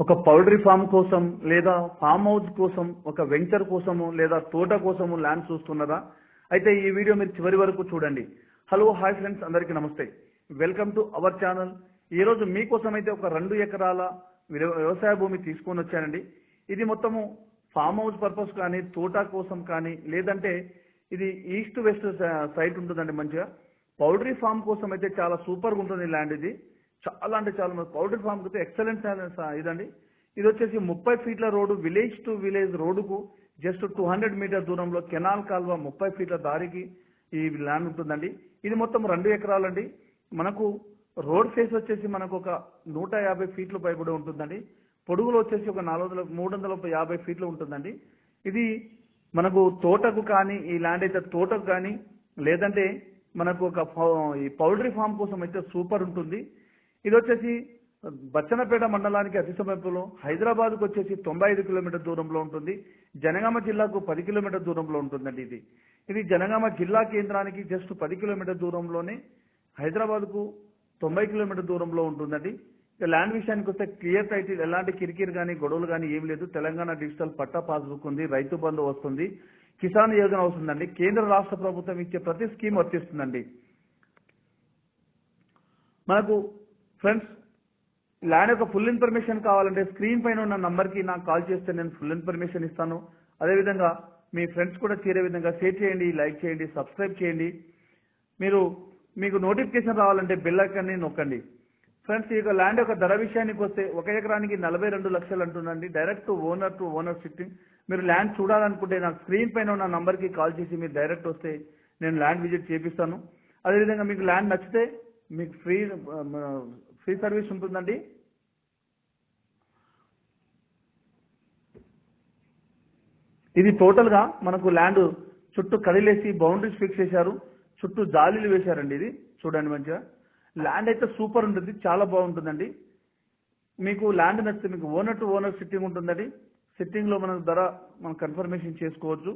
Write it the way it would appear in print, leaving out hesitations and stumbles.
ఒక poultry farm కోసం లేదా ఫామ్ హౌస్ కోసం ఒక వెంచర్ కోసము లేదా తోట కోసము ల్యాండ్ చూస్తున్నారా? అయితే ఈ వీడియో మీరు చివరి వరకు చూడండి. హలో హాయ్ ఫ్రెండ్స్, అందరికీ నమస్తే. Welcome to our channel. ఈ రోజు మీకోసం అయితే ఒక 2 ఎకరాల వ్యవసాయ భూమి తీసుకొని వచ్చానండి. ఇది మొత్తము ఫామ్ హౌస్ పర్పస్ కానీ తోట కోసం కానీ లేదంటే ఇది ఈస్ట్ వెస్ట్ సైట్ ఉంటుందండి. మంచిగా పౌల్ట్రీ ఫామ్ కోసం అయితే చాలా సూపర్గా ఉంటుంది ల్యాండ్. ఇది చాలా అంటే చాలా పౌల్ట్రీ ఫామ్ అయితే ఎక్సలెంట్ ఇదండి. ఇది వచ్చేసి 30 ఫీట్ల రోడ్డు, విలేజ్ టు విలేజ్ రోడ్డుకు జస్ట్ 200 మీటర్ దూరంలో కెనాల్ కాల్వ 30 ఫీట్ల దారికి ఈ ల్యాండ్ ఉంటుందండి. ఇది మొత్తం 2 ఎకరాలండి. మనకు రోడ్ ఫేస్ వచ్చేసి మనకు ఒక 150 ఫీట్ల పై కూడా ఉంటుందండి. పొడుగులో వచ్చేసి ఒక 350 ఫీట్లు ఉంటుందండి. ఇది మనకు తోటకు కానీ ఈ ల్యాండ్ అయితే తోటకు కానీ లేదంటే మనకు ఒక ఈ పౌల్ట్రీ ఫామ్ కోసం అయితే సూపర్ ఉంటుంది. ఇది వచ్చేసి బచ్చన్నపేట మండలానికి అతి సమీపంలో, హైదరాబాద్కు వచ్చేసి 95 కిలోమీటర్ దూరంలో ఉంటుంది. జనగామ జిల్లాకు 10 కిలోమీటర్ దూరంలో ఉంటుందండి. ఇది జనగామ జిల్లా కేంద్రానికి జస్ట్ 10 కిలోమీటర్ దూరంలోనే, హైదరాబాద్కు 90 కిలోమీటర్ దూరంలో ఉంటుందండి. ల్యాండ్ విషయానికి వస్తే క్లియర్ టైటిల్, ఎలాంటి కిరికిరి కానీ గొడవలు కానీ ఏం లేదు. తెలంగాణ డిజిటల్ పట్టా పాస్బుక్ ఉంది, రైతు బంధు వస్తుంది, కిసాన్ యోజన వస్తుందండి. కేంద్ర రాష్ట్ర ప్రభుత్వం ఇచ్చే ప్రతి స్కీమ్ వర్తిస్తుందండి. మనకు ఫ్రెండ్స్ ల్యాండ్ యొక్క ఫుల్ ఇన్ఫర్మేషన్ కావాలంటే స్క్రీన్ పైన ఉన్న నంబర్కి నాకు కాల్ చేస్తే నేను ఫుల్ ఇన్ఫర్మేషన్ ఇస్తాను. అదేవిధంగా మీ ఫ్రెండ్స్ కూడా చేరే విధంగా షేర్ చేయండి, లైక్ చేయండి, సబ్స్క్రైబ్ చేయండి. మీకు నోటిఫికేషన్ రావాలంటే బెల్ ఐకాన్ని నొక్కండి. ఫ్రెండ్స్, ఈ యొక్క ల్యాండ్ యొక్క ధర విషయానికి వస్తే 1 ఎకరానికి 42 లక్షలు అంటుందండి. Direct owner to owner sitting. మీరు ల్యాండ్ చూడాలనుకుంటే నాకు స్క్రీన్ పైన ఉన్న నంబర్కి కాల్ చేసి మీరు డైరెక్ట్ వస్తే నేను ల్యాండ్ విజిట్ చేపిస్తాను. అదేవిధంగా మీకు ల్యాండ్ నచ్చితే మీకు ఫ్రీ సర్వీస్ ఉంటుందండి. ఇది టోటల్గా మనకు ల్యాండ్ చుట్టూ కడిలేసి బౌండరీస్ ఫిక్స్ చేశారు, చుట్టూ జాలీలు వేశారండి. ఇది చూడండి, మంచిగా ల్యాండ్ అయితే సూపర్ ఉంటుంది, చాలా బాగుంటుందండి. మీకు ల్యాండ్ నచ్చితే మీకు ఓనర్ టు ఓనర్ సిట్టింగ్ ఉంటుందండి. సిట్టింగ్లో మనకు ధర మనం కన్ఫర్మేషన్ చేసుకోవచ్చు.